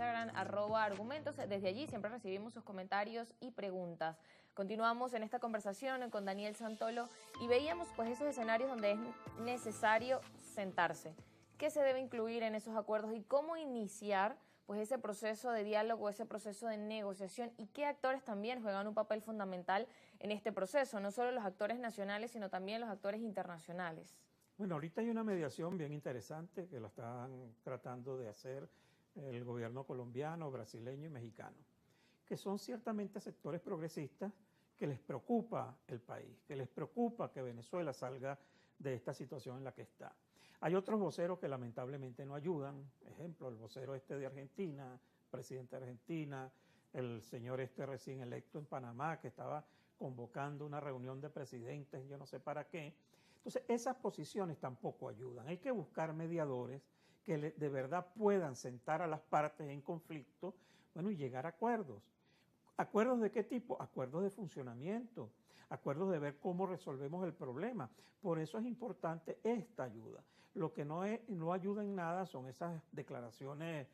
Instagram, @argumentos. Desde allí siempre recibimos sus comentarios y preguntas. Continuamos en esta conversación con Daniel Santolo y veíamos pues esos escenarios donde es necesario sentarse. ¿Qué se debe incluir en esos acuerdos y cómo iniciar pues ese proceso de diálogo, ese proceso de negociación, y qué actores también juegan un papel fundamental en este proceso? No solo los actores nacionales, sino también los actores internacionales. Bueno, ahorita hay una mediación bien interesante que la están tratando de hacer el gobierno colombiano, brasileño y mexicano, que son ciertamente sectores progresistas que les preocupa el país, que les preocupa que Venezuela salga de esta situación en la que está. Hay otros voceros que lamentablemente no ayudan, ejemplo, el vocero de Argentina, presidente de Argentina, el señor recién electo en Panamá, que estaba convocando una reunión de presidentes, yo no sé para qué. Entonces, esas posiciones tampoco ayudan. Hay que buscar mediadores que de verdad puedan sentar a las partes en conflicto, bueno, y llegar a acuerdos. ¿Acuerdos de qué tipo? Acuerdos de funcionamiento, acuerdos de ver cómo resolvemos el problema. Por eso es importante esta ayuda. Lo que no ayuda en nada son esas declaraciones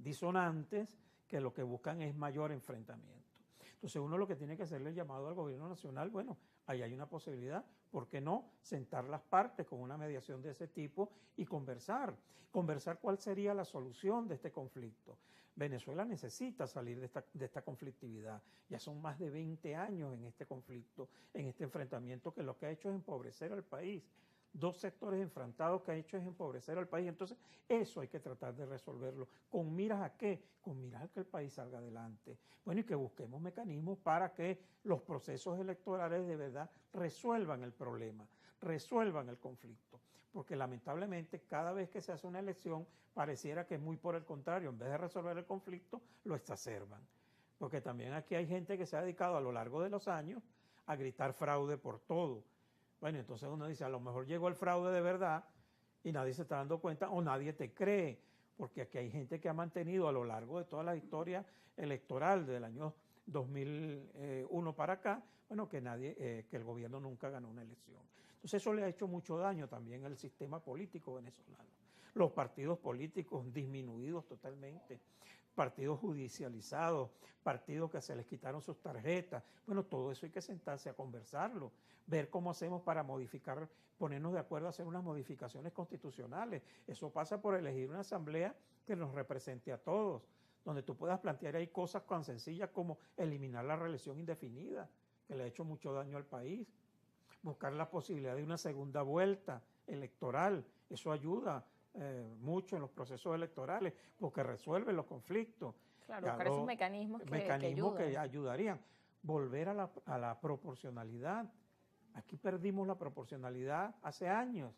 disonantes que lo que buscan es mayor enfrentamiento. Entonces uno lo que tiene que hacerle el llamado al gobierno nacional, bueno, ahí hay una posibilidad, ¿por qué no? Sentar las partes con una mediación de ese tipo y conversar cuál sería la solución de este conflicto. Venezuela necesita salir de esta conflictividad, ya son más de 20 años en este conflicto, en este enfrentamiento que lo que ha hecho es empobrecer al país. Dos sectores enfrentados que ha hecho es empobrecer al país. Entonces, eso hay que tratar de resolverlo. ¿Con miras a qué? Con miras a que el país salga adelante. Bueno, y que busquemos mecanismos para que los procesos electorales de verdad resuelvan el problema, resuelvan el conflicto. Porque lamentablemente, cada vez que se hace una elección, pareciera que es muy por el contrario. En vez de resolver el conflicto, lo exacerban. Porque también aquí hay gente que se ha dedicado a lo largo de los años a gritar fraude por todo. Bueno, entonces uno dice, a lo mejor llegó el fraude de verdad y nadie se está dando cuenta o nadie te cree, porque aquí hay gente que ha mantenido a lo largo de toda la historia electoral del año 2001 para acá, bueno, que que el gobierno nunca ganó una elección. Entonces eso le ha hecho mucho daño también al sistema político venezolano. Los partidos políticos disminuidos totalmente, partidos judicializados, partidos que se les quitaron sus tarjetas. Bueno, todo eso hay que sentarse a conversarlo, ver cómo hacemos para modificar, ponernos de acuerdo a hacer unas modificaciones constitucionales. Eso pasa por elegir una asamblea que nos represente a todos, donde tú puedas plantear ahí cosas tan sencillas como eliminar la reelección indefinida, que le ha hecho mucho daño al país, buscar la posibilidad de una segunda vuelta electoral, eso ayuda mucho en los procesos electorales, porque resuelve los conflictos. Claro, buscar esos mecanismos que Que ayuden. ayudarían. Volver a la proporcionalidad. Aquí perdimos la proporcionalidad hace años.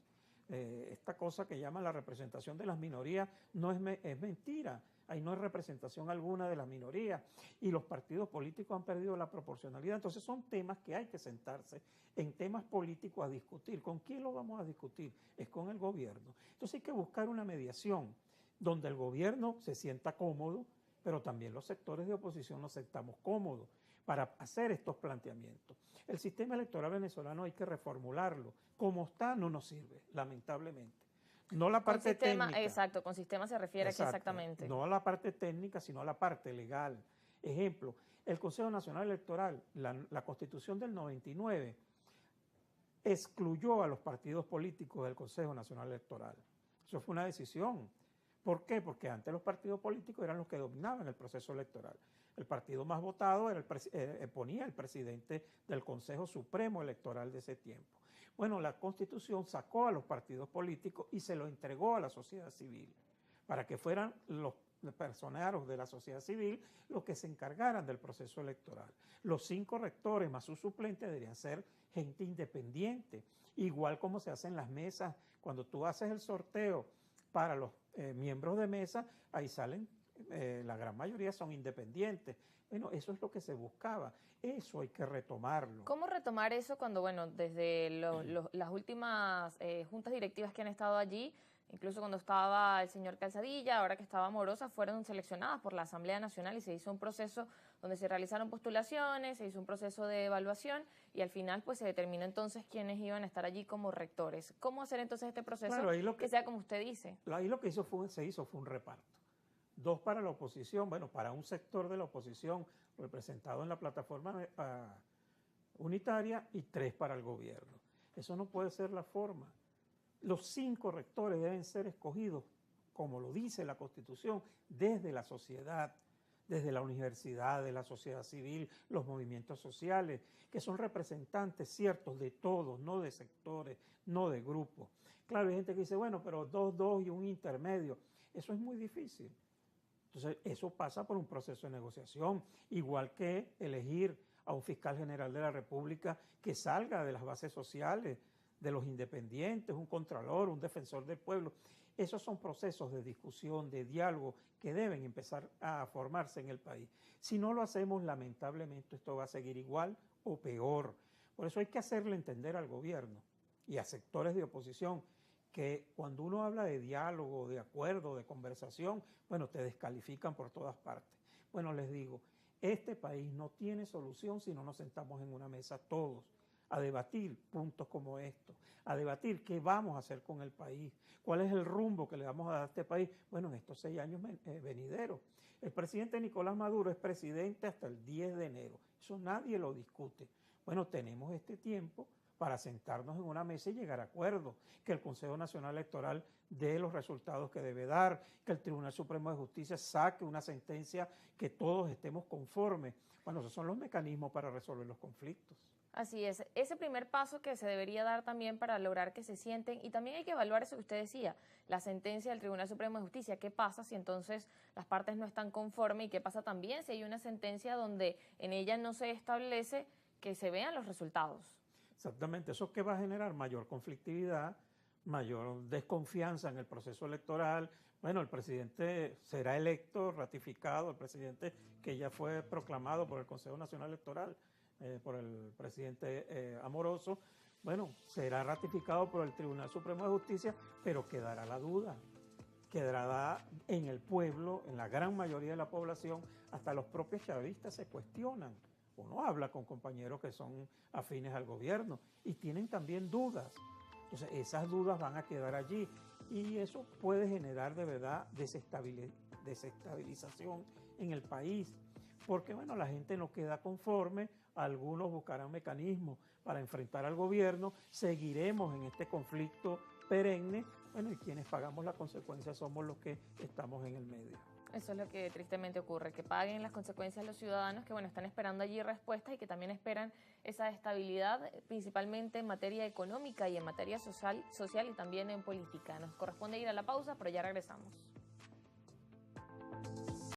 Esta cosa que llaman la representación de las minorías no es mentira. Ahí no hay representación alguna de las minorías y los partidos políticos han perdido la proporcionalidad. Entonces son temas que hay que sentarse en temas políticos a discutir. ¿Con quién lo vamos a discutir? Es con el gobierno. Entonces hay que buscar una mediación donde el gobierno se sienta cómodo, pero también los sectores de oposición nos sentamos cómodos para hacer estos planteamientos. El sistema electoral venezolano hay que reformularlo. Como está no nos sirve, lamentablemente. No la parte técnica. Exacto, con sistema se refiere aquí exactamente. No a la parte técnica, sino a la parte legal. Ejemplo, el Consejo Nacional Electoral, la Constitución del 99, excluyó a los partidos políticos del Consejo Nacional Electoral. Eso fue una decisión. ¿Por qué? Porque antes los partidos políticos eran los que dominaban el proceso electoral. El partido más votado ponía el presidente del Consejo Supremo Electoral de ese tiempo. Bueno, la Constitución sacó a los partidos políticos y se lo entregó a la sociedad civil para que fueran los personeros de la sociedad civil los que se encargaran del proceso electoral. Los 5 rectores más sus suplentes deberían ser gente independiente, igual como se hacen las mesas. Cuando tú haces el sorteo para los miembros de mesa, ahí salen, la gran mayoría son independientes. Bueno, eso es lo que se buscaba, eso hay que retomarlo. ¿Cómo retomar eso cuando, bueno, desde las últimas juntas directivas que han estado allí, incluso cuando estaba el señor Calzadilla, ahora que estaba Morosa, fueron seleccionadas por la Asamblea Nacional y se hizo un proceso donde se realizaron postulaciones, se hizo un proceso de evaluación y al final pues se determinó entonces quiénes iban a estar allí como rectores? ¿Cómo hacer entonces este proceso que sea como usted dice? Ahí lo que se hizo fue un reparto 2 para la oposición, bueno, para un sector de la oposición representado en la plataforma unitaria y 3 para el gobierno. Eso no puede ser la forma. Los 5 rectores deben ser escogidos, como lo dice la Constitución, desde la sociedad, desde la universidad, de la sociedad civil, los movimientos sociales, que son representantes ciertos de todos, no de sectores, no de grupos. Claro, hay gente que dice, bueno, pero 2 y un intermedio. Eso es muy difícil. Entonces, eso pasa por un proceso de negociación, igual que elegir a un fiscal general de la República que salga de las bases sociales, de los independientes, un contralor, un defensor del pueblo. Esos son procesos de discusión, de diálogo que deben empezar a formarse en el país. Si no lo hacemos, lamentablemente esto va a seguir igual o peor. Por eso hay que hacerle entender al gobierno y a sectores de oposición que cuando uno habla de diálogo, de acuerdo, de conversación, bueno, te descalifican por todas partes. Bueno, les digo, este país no tiene solución si no nos sentamos en una mesa todos a debatir puntos como estos, a debatir qué vamos a hacer con el país, cuál es el rumbo que le vamos a dar a este país, bueno, en estos 6 años venideros. El presidente Nicolás Maduro es presidente hasta el 10 de enero, eso nadie lo discute. Bueno, tenemos este tiempo para sentarnos en una mesa y llegar a acuerdos, que el Consejo Nacional Electoral dé los resultados que debe dar, que el Tribunal Supremo de Justicia saque una sentencia que todos estemos conformes. Bueno, esos son los mecanismos para resolver los conflictos. Así es, ese primer paso que se debería dar también para lograr que se sienten, y también hay que evaluar eso que usted decía, la sentencia del Tribunal Supremo de Justicia, qué pasa si entonces las partes no están conformes y qué pasa también si hay una sentencia donde en ella no se establece que se vean los resultados. Exactamente, eso que va a generar mayor conflictividad, mayor desconfianza en el proceso electoral. Bueno, el presidente será electo, ratificado, el presidente que ya fue proclamado por el Consejo Nacional Electoral, por el presidente Amoroso, bueno, será ratificado por el Tribunal Supremo de Justicia, pero quedará la duda, quedará en el pueblo, en la gran mayoría de la población, hasta los propios chavistas se cuestionan. Uno habla con compañeros que son afines al gobierno y tienen también dudas. Entonces, esas dudas van a quedar allí y eso puede generar de verdad desestabilización en el país. Porque, bueno, la gente no queda conforme, algunos buscarán mecanismos para enfrentar al gobierno, seguiremos en este conflicto perenne, bueno, y quienes pagamos las consecuencias somos los que estamos en el medio. Eso es lo que tristemente ocurre, que paguen las consecuencias los ciudadanos que, bueno, están esperando allí respuestas y que también esperan esa estabilidad, principalmente en materia económica y en materia social y también en política. Nos corresponde ir a la pausa, pero ya regresamos.